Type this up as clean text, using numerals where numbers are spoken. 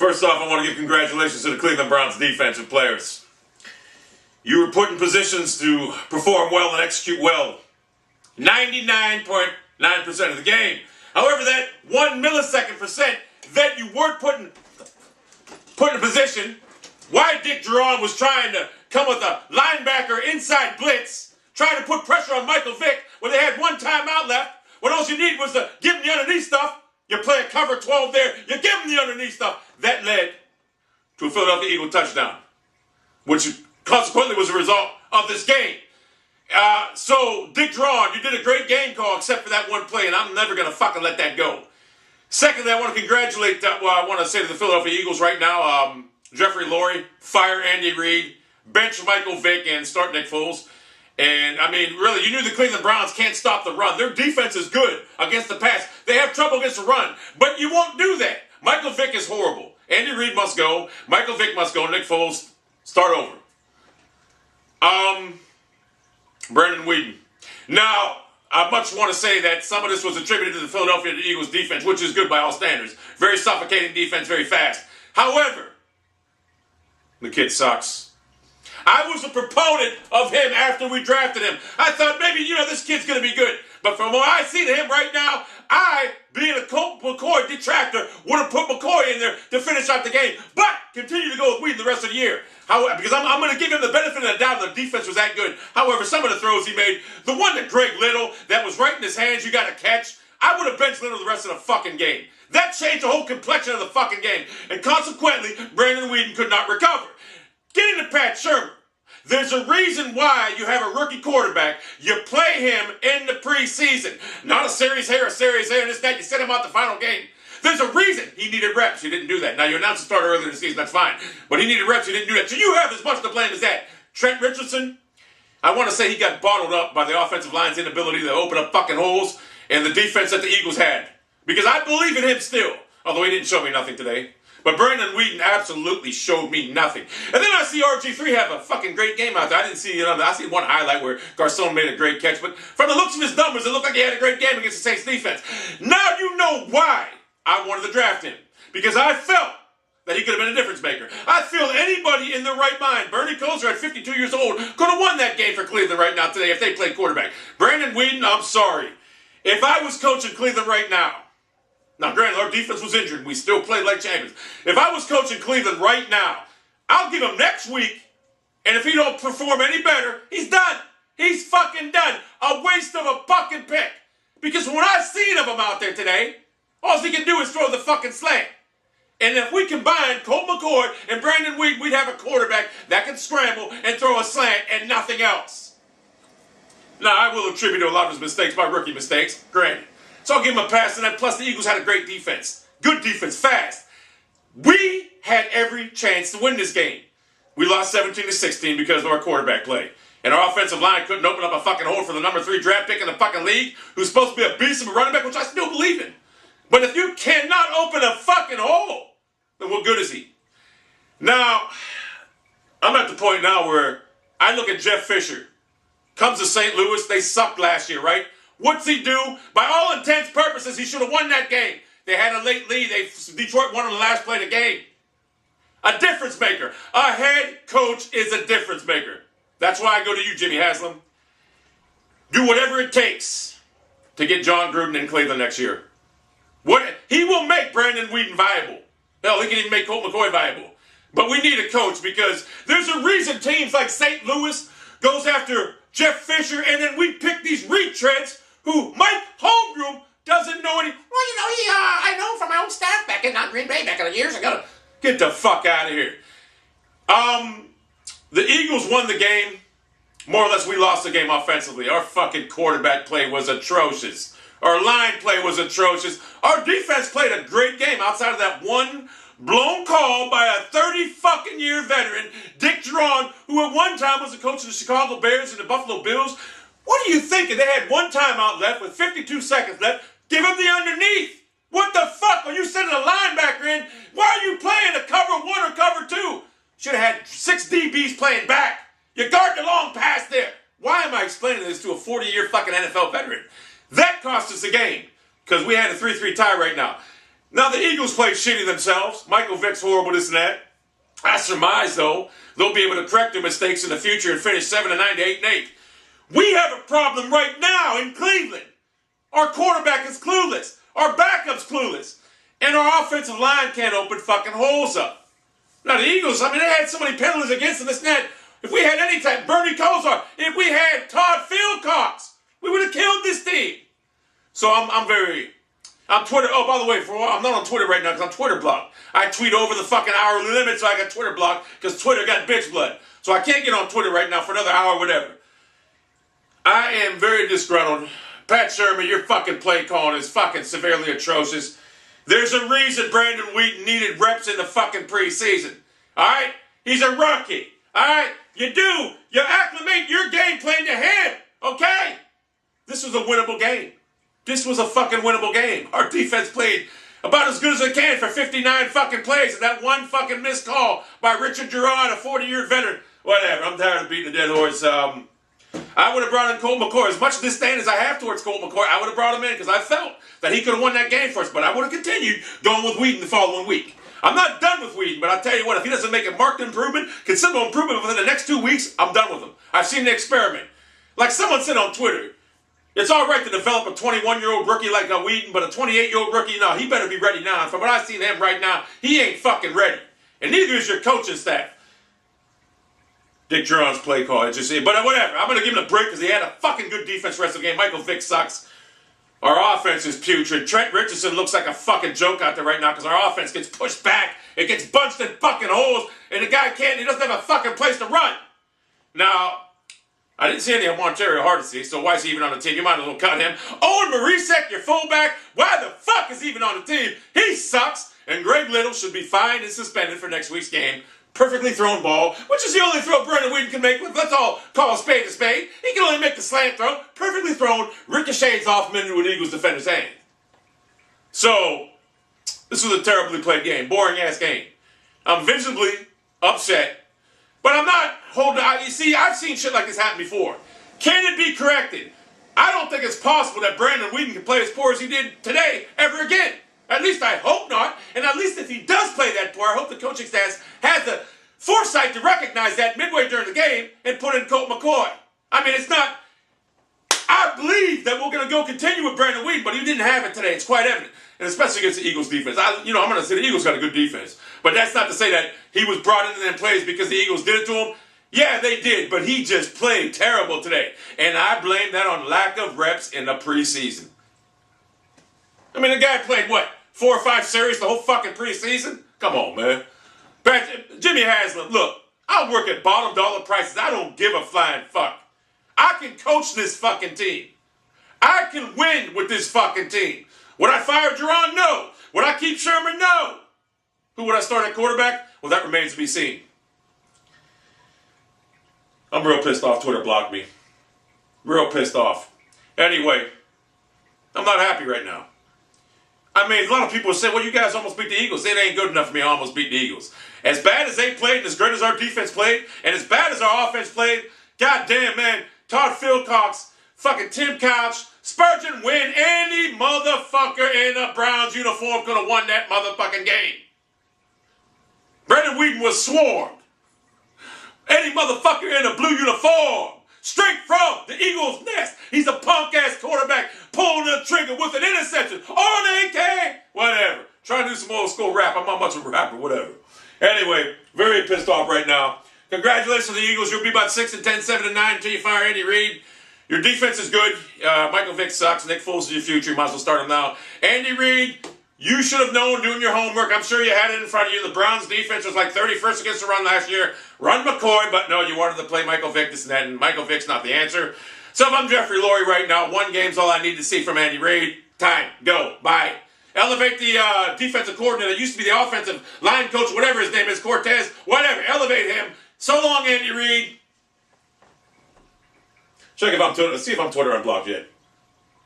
First off, I want to give congratulations to the Cleveland Browns defensive players. You were put in positions to perform well and execute well 99.9% of the game. However, that 1 millisecond percent that you weren't put in position, why Dick Duron was trying to come with a linebacker inside blitz, trying to put pressure on Michael Vick when they had one timeout left, when all you need was to give him the underneath stuff. You play a cover 12 there, you give him the underneath stuff. That led to a Philadelphia Eagle touchdown, which consequently was a result of this game. So, Dick Duron, you did a great game call except for that one play, and I'm never going to fucking let that go. Secondly, I want to congratulate, I want to say to the Philadelphia Eagles right now, Jeffrey Lurie, fire Andy Reid, bench Michael Vick, and start Nick Foles. And, I mean, really, you knew the Cleveland Browns can't stop the run. Their defense is good against the pass. They have trouble against the run, but you won't do that. Michael Vick is horrible. Andy Reid must go. Michael Vick must go. Nick Foles, start over. Brandon Weeden. Now, I much want to say that some of this was attributed to the Philadelphia Eagles defense, which is good by all standards. Very suffocating defense, very fast. However, the kid sucks. I was a proponent of him after we drafted him. I thought maybe, this kid's going to be good. But from what I see to him right now, I, being a Colt McCoy detractor, would have put McCoy in there to finish out the game. But continue to go with Weeden the rest of the year. Because I'm going to give him the benefit of the doubt that the defense was that good. However, some of the throws he made, the one to Greg Little that was right in his hands, you got to catch, I would have benched Little the rest of the fucking game. That changed the whole complexion of the fucking game. And consequently, Brandon Weeden could not recover. Getting to Pat Shermer. There's a reason why you have a rookie quarterback. You play him in the preseason. Not a series here, and this, that. You send him out the final game. There's a reason he needed reps. You didn't do that. Now, you announced the starter earlier in the season. That's fine. But he needed reps. You didn't do that. So you have as much to blame as that. Trent Richardson, I want to say he got bottled up by the offensive line's inability to open up fucking holes and the defense that the Eagles had. Because I believe in him still. Although he didn't show me nothing today. But Brandon Weeden absolutely showed me nothing. And then I see RG3 have a fucking great game out there. I didn't see I see one highlight where Garcon made a great catch. But from the looks of his numbers, it looked like he had a great game against the Saints defense. Now you know why I wanted to draft him. Because I felt that he could have been a difference maker. I feel anybody in their right mind, Bernie Kosar at 52 years old, could have won that game for Cleveland right now today if they played quarterback. Brandon Weeden, I'm sorry. If I was coaching Cleveland right now, now, granted, our defense was injured. We still played like champions. If I was coaching Cleveland right now, I'll give him next week, and if he don't perform any better, he's done. He's fucking done. A waste of a fucking pick. Because when I seen of him out there today, all he can do is throw the fucking slant. And if we combine Colt McCoy and Brandon Weeden, we'd have a quarterback that can scramble and throw a slant and nothing else. Now, I will attribute to a lot of his mistakes by rookie mistakes, granted. So I'll give him a pass on that. Plus, the Eagles had a great defense. Good defense, fast. We had every chance to win this game. We lost 17-16 because of our quarterback play. And our offensive line couldn't open up a fucking hole for the number 3 draft pick in the fucking league, who's supposed to be a beast of a running back, which I still believe in. But if you cannot open a fucking hole, then what good is he? Now, I'm at the point now where I look at Jeff Fisher. Comes to St. Louis, they sucked last year, right? What's he do? By all intents and purposes, he should have won that game. They had a late lead. Detroit won on the last play of the game. A difference maker. A head coach is a difference maker. That's why I go to you, Jimmy Haslam. Do whatever it takes to get John Gruden in Cleveland next year. He will make Brandon Weeden viable. Hell, he can even make Colt McCoy viable. But we need a coach because there's a reason teams like St. Louis goes after Jeff Fisher, and then we pick these retreads who Mike Holmgren doesn't know any. Well, I know from my own staff back in Green Bay back years ago. Get the fuck out of here. The Eagles won the game. More or less, we lost the game offensively. Our fucking quarterback play was atrocious. Our line play was atrocious. Our defense played a great game outside of that one blown call by a 30-fucking-year veteran, Dick Duron, who at one time was the coach of the Chicago Bears and the Buffalo Bills. What are you thinking? They had one timeout left with 52 seconds left. Give him the underneath. What the fuck? Are you sending a linebacker in? Why are you playing a cover 1 or cover 2? Should have had 6 DBs playing back. You guard the long pass there. Why am I explaining this to a 40-year fucking NFL veteran? That cost us the game because we had a 3-3 tie right now. Now, the Eagles played shitty themselves. Michael Vick's horrible, this and that. I surmise, though, they'll be able to correct their mistakes in the future and finish 7-9 to 8-8. We have a problem right now in Cleveland. Our quarterback is clueless. Our backup's clueless. And our offensive line can't open fucking holes up. Now, the Eagles, I mean, they had so many penalties against them, this and that. If we had any type, Bernie Kosar, if we had Todd Philcox, we would have killed this team. So I'm Twitter. Oh, by the way, I'm not on Twitter right now because I'm Twitter blocked. I tweet over the fucking hourly limit, so I got Twitter blocked because Twitter got bitch blood. So I can't get on Twitter right now for another hour or whatever. I am very disgruntled. Pat Sherman, your fucking play calling is fucking severely atrocious. There's a reason Brandon Wheaton needed reps in the fucking preseason. All right? He's a rookie. All right? You acclimate your game plan to him. Okay? This was a winnable game. This was a fucking winnable game. Our defense played about as good as it can for 59 fucking plays, and that one fucking missed call by Richard Gerard, a 40-year veteran. Whatever, I'm tired of beating the dead horse. I would have brought in Colt McCoy. As much disdain as I have towards Colt McCoy, I would have brought him in because I felt that he could have won that game for us, but I would have continued going with Wheaton the following week. I'm not done with Wheaton, but I'll tell you what, if he doesn't make a marked improvement, considerable improvement within the next 2 weeks, I'm done with him. I've seen the experiment. Like someone said on Twitter, it's all right to develop a 21-year-old rookie like a Wheaton, but a 28-year-old rookie, no, he better be ready now. And from what I've seen him right now, he ain't fucking ready. And neither is your coaching staff. Dick Geron's play call, but whatever. I'm going to give him a break because he had a fucking good defense rest of the game. Michael Vick sucks. Our offense is putrid. Trent Richardson looks like a fucking joke out there right now because our offense gets pushed back. It gets bunched in fucking holes, and the guy he doesn't have a fucking place to run. Now, I didn't see any of Monterio Hardesty, so why is he even on the team? You might as well cut him. Owen Marisek, your fullback, why the fuck is he even on the team? He sucks, and Greg Little should be fined and suspended for next week's game. Perfectly thrown ball, which is the only throw Brandon Wheaton can make. Let's all call a spade a spade. He can only make the slant throw. Perfectly thrown, ricochets off him into an Eagles defender's hand. So, this was a terribly played game. Boring-ass game. I'm visibly upset. But I'm not holding out. You see, I've seen shit like this happen before. Can it be corrected? I don't think it's possible that Brandon Wheaton can play as poor as he did today ever again. At least I hope not. And at least if he does play that poor, I hope the coaching staff has the foresight to recognize that midway during the game and put in Colt McCoy. I mean, it's not... I believe that we're going to go continue with Brandon Wheaton, but he didn't have it today. It's quite evident. And especially against the Eagles defense. I'm going to say the Eagles got a good defense. But that's not to say that he was brought into them plays because the Eagles did it to him. Yeah, they did, but he just played terrible today. And I blame that on lack of reps in the preseason. I mean, the guy played, 4 or 5 series the whole fucking preseason? Come on, man. Jimmy Haslam, look, I work at bottom dollar prices. I don't give a flying fuck. I can coach this fucking team. I can win with this fucking team. Would I fire Geron? No. Would I keep Sherman? No. Who would I start at quarterback? Well, that remains to be seen. I'm real pissed off. Twitter blocked me. Real pissed off. Anyway, I'm not happy right now. I mean, a lot of people say, well, you guys almost beat the Eagles. It ain't good enough for me to almost beat the Eagles. As bad as they played and as great as our defense played and as bad as our offense played, goddamn, man, Todd Philcox, fucking Tim Couch, Spurgeon Wynn, any motherfucker in a Browns uniform could have won that motherfucking game. Brandon Wheaton was swarmed. Any motherfucker in a blue uniform, straight from the Eagles' nest. He's a punk-ass quarterback pulling the trigger with an interception. All they can. Whatever. Trying to do some old school rap. I'm not much of a rapper, whatever. Anyway, very pissed off right now. Congratulations to the Eagles. You'll be about 6-10, 7-9 until you fire Andy Reid. Your defense is good. Michael Vick sucks. Nick Foles is your future. You might as well start him now. Andy Reid, you should have known doing your homework. I'm sure you had it in front of you. The Browns defense was like 31st against the run last year. Run McCoy, but no, you wanted to play Michael Vick, this and that, and Michael Vick's not the answer. So if I'm Jeffrey Lurie right now, 1 game's all I need to see from Andy Reid. Time. Go. Bye. Elevate the defensive coordinator that used to be the offensive line coach, whatever his name is, Cortez, whatever. Elevate him. So long, Andy Reid. Check if I'm Twitter. See if I'm Twitter unblocked yet.